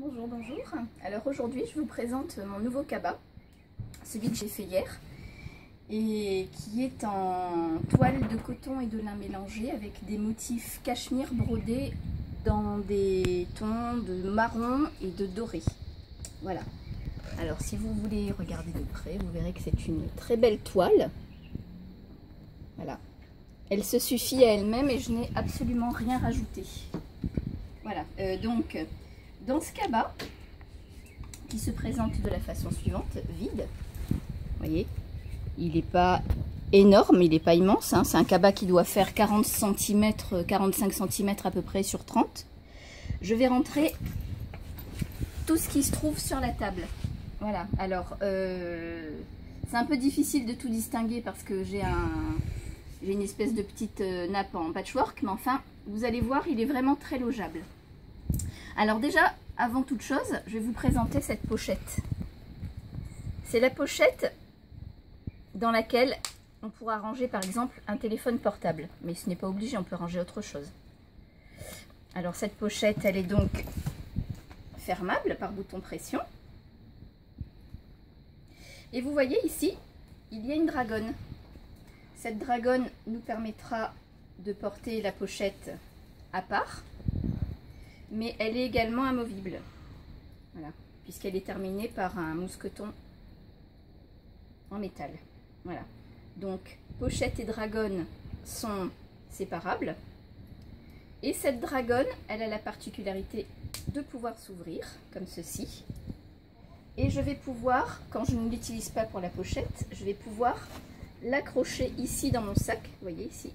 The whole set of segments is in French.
Bonjour, bonjour. Alors aujourd'hui, je vous présente mon nouveau cabas, celui que j'ai fait hier, et qui est en toile de coton et de lin mélangé avec des motifs cachemire brodés dans des tons de marron et de doré. Voilà. Alors si vous voulez regarder de près, vous verrez que c'est une très belle toile. Voilà. Elle se suffit à elle-même et je n'ai absolument rien rajouté. Voilà. Donc, dans ce cabas, qui se présente de la façon suivante, vide, vous voyez, il n'est pas énorme, il n'est pas immense, hein. C'est un cabas qui doit faire 40 cm, 45 cm à peu près sur 30. Je vais rentrer tout ce qui se trouve sur la table. Voilà, alors c'est un peu difficile de tout distinguer parce que j'ai une espèce de petite nappe en patchwork, mais enfin, vous allez voir, il est vraiment très logeable. Alors déjà, avant toute chose, je vais vous présenter cette pochette. C'est la pochette dans laquelle on pourra ranger par exemple un téléphone portable. Mais ce n'est pas obligé, on peut ranger autre chose. Alors cette pochette, elle est donc fermable par bouton pression. Et vous voyez ici, il y a une dragonne. Cette dragonne nous permettra de porter la pochette à part. Mais elle est également amovible, voilà, puisqu'elle est terminée par un mousqueton en métal. Voilà, donc pochette et dragonne sont séparables. Et cette dragonne, elle a la particularité de pouvoir s'ouvrir, comme ceci. Et je vais pouvoir, quand je ne l'utilise pas pour la pochette, je vais pouvoir l'accrocher ici dans mon sac, vous voyez ici.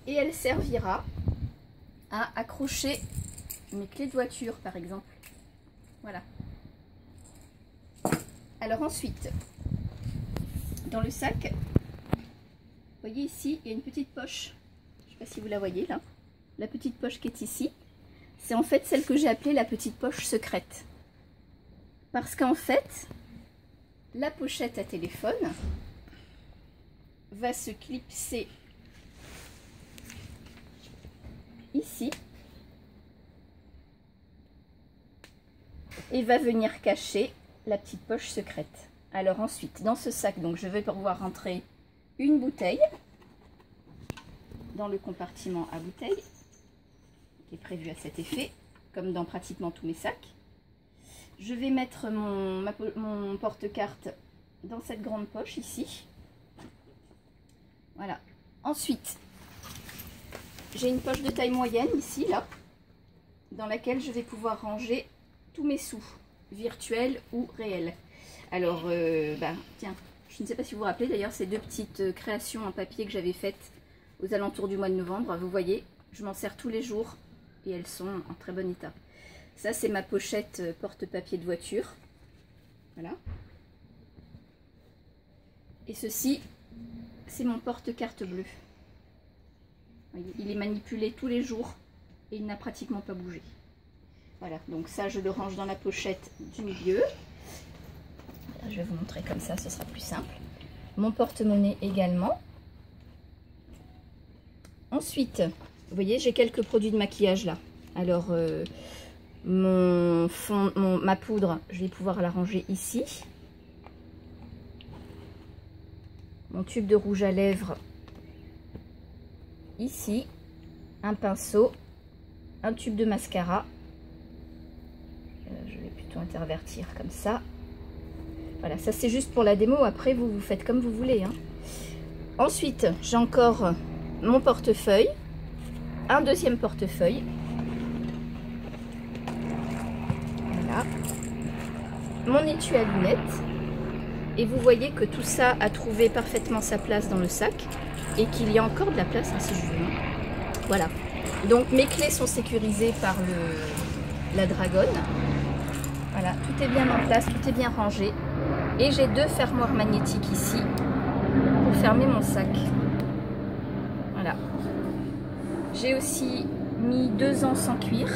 Et elle servira à accrocher mes clés de voiture par exemple. Voilà. Alors ensuite, dans le sac, vous voyez ici, il y a une petite poche. Je ne sais pas si vous la voyez là. La petite poche qui est ici, c'est en fait celle que j'ai appelée la petite poche secrète. Parce qu'en fait, la pochette à téléphone va se clipser ici et va venir cacher la petite poche secrète. Alors ensuite, dans ce sac, donc je vais pouvoir rentrer une bouteille dans le compartiment à bouteille qui est prévu à cet effet, comme dans pratiquement tous mes sacs. Je vais mettre mon porte-carte dans cette grande poche ici. Voilà. Ensuite, j'ai une poche de taille moyenne ici, là, dans laquelle je vais pouvoir ranger tous mes sous, virtuels ou réels. Alors, tiens, je ne sais pas si vous vous rappelez, d'ailleurs, ces deux petites créations en papier que j'avais faites aux alentours du mois de novembre. Vous voyez, je m'en sers tous les jours et elles sont en très bon état. Ça, c'est ma pochette porte-papier de voiture. Voilà. Et ceci, c'est mon porte-carte bleu. Il est manipulé tous les jours et il n'a pratiquement pas bougé. Voilà, donc ça je le range dans la pochette du milieu. Je vais vous montrer comme ça, ce sera plus simple. Mon porte-monnaie également. Ensuite, vous voyez, j'ai quelques produits de maquillage là. Alors, ma poudre, je vais pouvoir la ranger ici. Mon tube de rouge à lèvres ici, un pinceau, un tube de mascara. Je vais plutôt intervertir comme ça. Voilà, ça c'est juste pour la démo. Après, vous faites comme vous voulez, hein. Ensuite, j'ai encore mon portefeuille, un deuxième portefeuille. Voilà. Mon étui à lunettes. Et vous voyez que tout ça a trouvé parfaitement sa place dans le sac. Et qu'il y a encore de la place, hein, si je veux. Voilà. Donc mes clés sont sécurisées par la dragonne. Voilà, tout est bien en place, tout est bien rangé. Et j'ai deux fermoirs magnétiques ici pour fermer mon sac. Voilà. J'ai aussi mis 2 anses en cuir.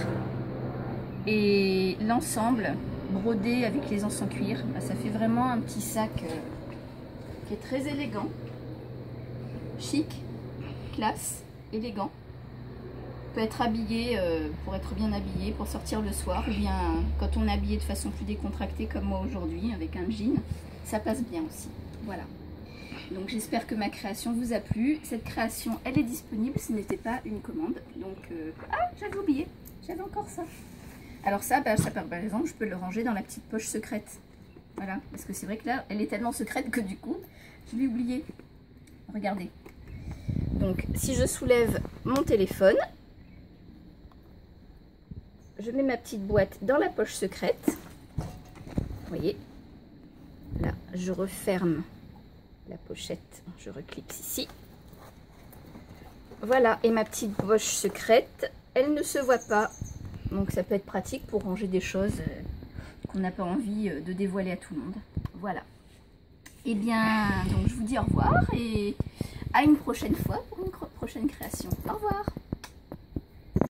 Et l'ensemble brodé avec les anses en cuir, ça fait vraiment un petit sac qui est très élégant. Chic, classe, élégant. peut être habillé pour être bien habillé, pour sortir le soir, ou bien quand on est habillé de façon plus décontractée comme moi aujourd'hui, avec un jean, ça passe bien aussi. Voilà. Donc j'espère que ma création vous a plu. Cette création, elle est disponible, ce n'était pas une commande. Donc, ah, j'avais oublié, j'avais encore ça. Alors ça, par exemple, je peux le ranger dans la petite poche secrète. Voilà, parce que c'est vrai que là, elle est tellement secrète que du coup, je l'ai oublié. Regardez. Donc, si je soulève mon téléphone, je mets ma petite boîte dans la poche secrète. Vous voyez, là, je referme la pochette, je reclique ici. Voilà, et ma petite poche secrète, elle ne se voit pas. Donc ça peut être pratique pour ranger des choses qu'on n'a pas envie de dévoiler à tout le monde. Voilà. Et bien, donc je vous dis au revoir et à une prochaine fois pour une prochaine création. Au revoir.